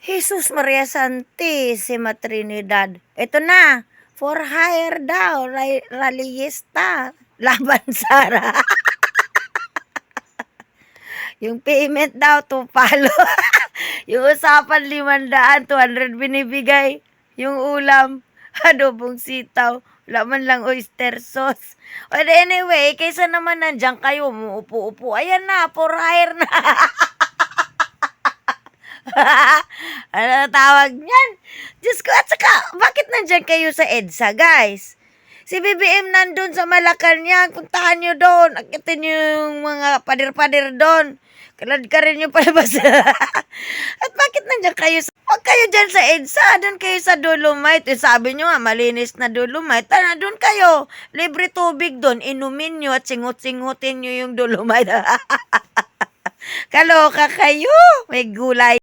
Jesus Maria Santissima Trinidad. Ito na, for hire daw, rallyista, laban Sara. Yung payment daw, 2 palo. Yung usapan 500, 200 binibigay. Yung ulam, adobong sitaw, wala man lang oyster sauce. But anyway, kaysa naman nandiyan kayo, umuupo-upo, ayan na, for hire na. Ano tawag niyan? Diyos ko, at saka, bakit nandyan kayo sa EDSA, guys? Si BBM nandun sa Malacanang, puntahan nyo doon, akitin nyo yung mga padir-padir doon. Kalad ka rin yung palabas. At bakit nandyan kayo? Huwag kayo dyan sa EDSA, doon kayo sa Dolomite. Sabi nyo nga, malinis na Dolomite. Tara, doon kayo. Libre tubig doon, inumin nyo at singut-singutin nyo yung Dolomite. Kaloka kayo, may gulay.